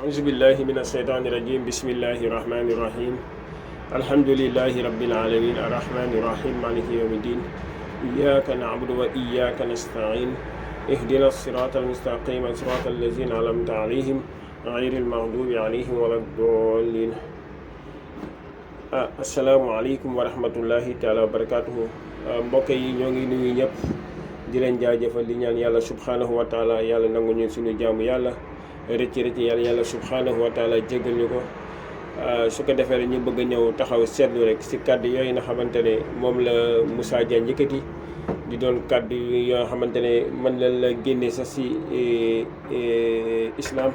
أعوذ بالله من الشيطان الرجيم بسم الله الرحمن الرحيم الحمد لله رب العالمين الرحمن الرحيم مالك يوم الدين إياك نعبد وإياك نستعين اهدنا الصراط المستقيم صراط الذين أنعمت عليهم غير المغضوب عليهم ولا الضالين asalaamaaleykum wa rahmatullahi taala wa barakatuhu mbokk yi ñoo ngi nuyu ñëpp di leen jaajëfal di ñaan yàlla subhanahu wa taala yàlla nangu ñu suñu jaamu yàlla rëcc yàlla subhanahu wa taala jéggal ñu ko su ko defee rek ñu bëgg a ñëw taxaw seetlu rek si kàddu yooyu nga xamante ne moom la Moussa Diagne yëkkati di doon kàddu yoo xamante ne mën leen la génne sax si islam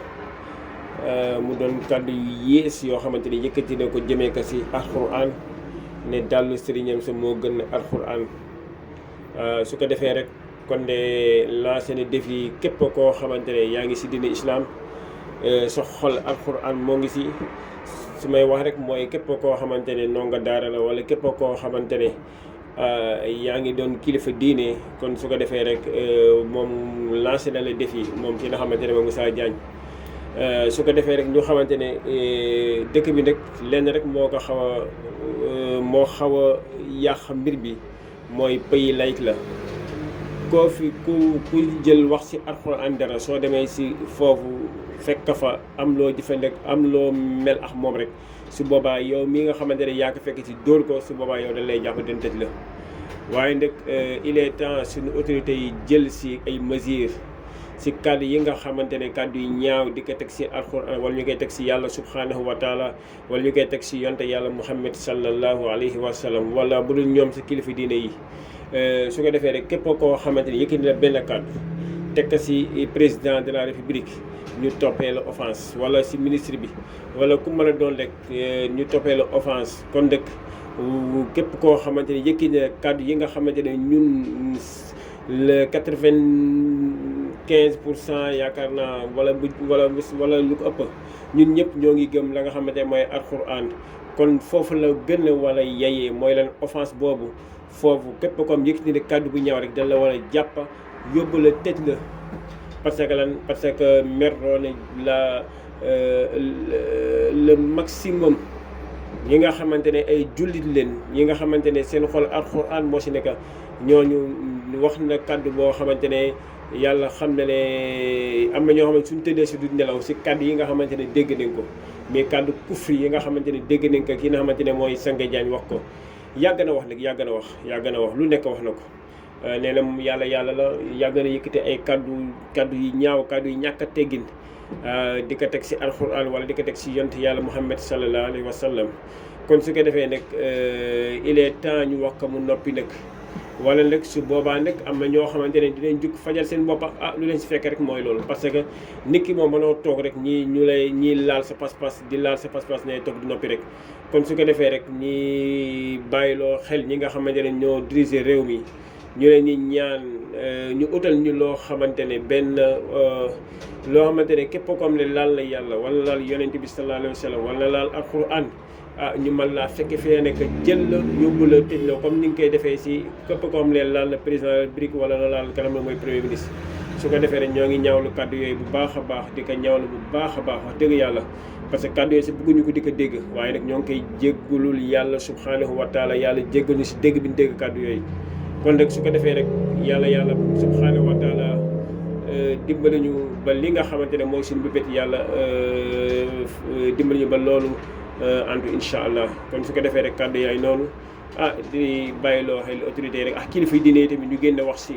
mu doon kàddu yu yées yoo xamante ni yëkkati na ko jëmee ko si alquran ne dallu sëriñam sa moo gën alquran su ko defee rek kon de lancé na défi képp koo xamante ne yaa ngi si diine islam sa xol alquran moo ngi si su may wax rek mooy képp koo xamante ne ndongo daara la wala képp koo xamante ne yaa ngi doon kilifa diine kon su ko defee rek moom lancé na la défi moom ki nga xamante ne moom Moussa Diagne su ko defee rek ñu xamante ne dëkk bi nag lenn rek moo xaw a yàq mbir bi mooy pays laïque la koo fi ku jël wax ci alxuraan dara soo demee ci foofu fekk fa am loo jëfandikoo am loo mel ak moom rek su boobaa yow mi nga xamante ne yaa ko fekk ci dóor ko su boobaa yow dañ lay jàpp den tëj la waaye nag il est temps suñu autorités yi jël ci ay mesures si kàddu yi nga xamante ne kàddu yi ñaaw di ko teg si alxuraan wala ñu koy teg si yàlla subhanahu wa taala wala ñu koy teg si yonte yàlla muhammad sallallahu alayhi wa sallam wala bu dul ñoom si kilifa diine yi su ko defee rek képp koo xamante ne yëkkati na benn kàddu teg ko si président de la république ñu toppee la offense wala si ministre bi wala ku mën a doon rek ñu toppee la offense kon dëkk képp koo xamante ne yëkkati na kàddu yi nga xamante ne ñun le 95% yaakaar naa wala lu ko ëpp ñun ñëpp ñoo ngi gëm la nga xamante ne mooy alxuraan kon foofu la gën a wala yayee mooy lan offense boobu foofu képp comme yëkkati ne kàddu bu ñaaw rek dañ la war a jàpp yóbbu la tëj la parce que merloo ne le maximum ñi nga xamante ne ay jullit leen ñi nga xamante ne seen xol alxuraan moo si nekk ñooñu wax na kàddu boo xamante ne yàlla xam na ne am na ñoo xamante suñu tëddee si du nelaw si kàddu yi nga xamante ne dégg nañ ko mais kàddu kufri yi nga xamante ne dégg nañ ko ki nga xamante ne mooy Sange Diagne wax ko yàgg na wax lu nekk wax na ko nee na yàlla la yàgg na yëkkate ay kàddu yi ñaaw kàddu yi ñàkk a teggin di ko teg si alxuraan wala di ko teg si yonent yàlla muhammad sallallahu alayhi wa sallam kon su ko defee nag il est temps ñu wax ko mu noppi nag wala nag su boobaa nag am na ñoo xamante ne dinañ jug fajal seen bopp lu leen si fekk rek mooy loolu parce que nit ki moom mënoo toog rek ñii laal sa pas-pas di laal sa pas-pas ne toog di noppi rek kon su ko defee rek ñi bàyyiloo xel ñi nga xamante ne ñoo diriger réew mi ñu leen ñi ñaan ñu utal ñu loo xamante ne benn loo xamante ne képp comme ne laal na yàlla wala laal yonent bi sallallahu alayhi wa sallam wala laal alquran ñu mën laa fekke fee nekk jël la yóbbu la tëj la comme ni nga koy defee si képp comme ne laal na président de la République wala la laal kanam la mooy premier ministre su ko defee rek ñoo ngi ñaawlu kàddu yooyu bu baax a baax di ko ñaawlu bu baax a baax wax dëgg yàlla parce que kàddu yooyu si bëgguñu ko di ko dégg waaye nag ñoo ngi koy jéggulul yàlla subhanahu wa taala yàlla jéggal ñu si dégg bi ñu dégg kàddu yooyu kon nag su ko defee rek yàlla subhanahu wa taala dimbali ñu ba li nga xamante ne mooy suñu bébét yàlla dimbali ñu ba loolu antu incha allah kon su ko defee rek kàddu yaay noonu di bàyyiloo xel autorité yi rek ak kilifa yi diine tamit ñu génn wax si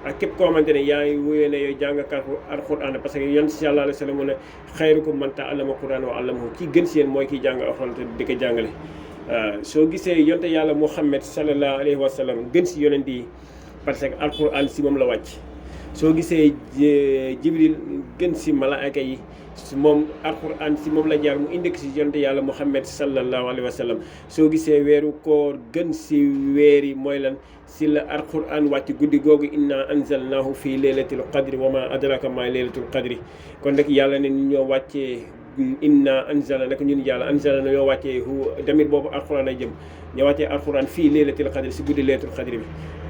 ak képp koo xamante ne yaa ngi wóyee ne yow jàngkat alxuraan parce que yonent si yàlla alayhi salaam mu ne xayrukum man ta'allama alxuraan wa allamahu kii gën si yéen mooy kiy jàng alxuraan te di ko jàngale soo gisee yonte yàlla Muhammad sallallahu alayhi wa sallam gën si yonent yi parce que alxuraan si moom la wàcc soo gisee Jibril gën si malaaka yi moom alxuraan si moom la jaar mu indi si yonte yàlla Muhammad sallallahu alayhi wa sallam soo gisee weeru koor gën si weer yi mooy lan si la alxuraan wàcc guddi googu inna anzalnahu fi laylatil qadri wa ma adraka ma laylatul qadri kon nag yàlla ne ñu ñoo wàccee inna anzala nag ñun yàlla anzala na ñoo wàccee damit boobu alxuraan ay jëm ñoo wàccee alxuraan fii laylatil qadri si guddi laylatul qadri bi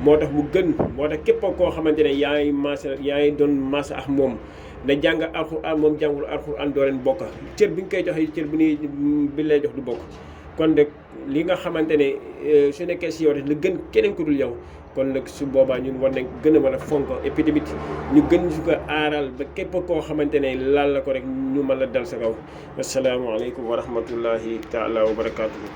moo tax mu gën moo tax képp koo xamante ne yaay doon maasa ak moom na jàng alxuraan moom jàngul alxuraan doo leen bokk cër bi nga koy joxe cër bi lay jox du bokk. kon nag li nga xamante ne su nekkee si yow rek la gën keneen ku dul yow kon nag su boobaa ñun war nañ gën a mën a fonk et puis tamit ñu gën su ko aaral ba képp koo xamante ne laal la ko rek ñu mën la dal sa kaw. asalaamaaleykum wa rahmatullahi taala wa barakaatuhu.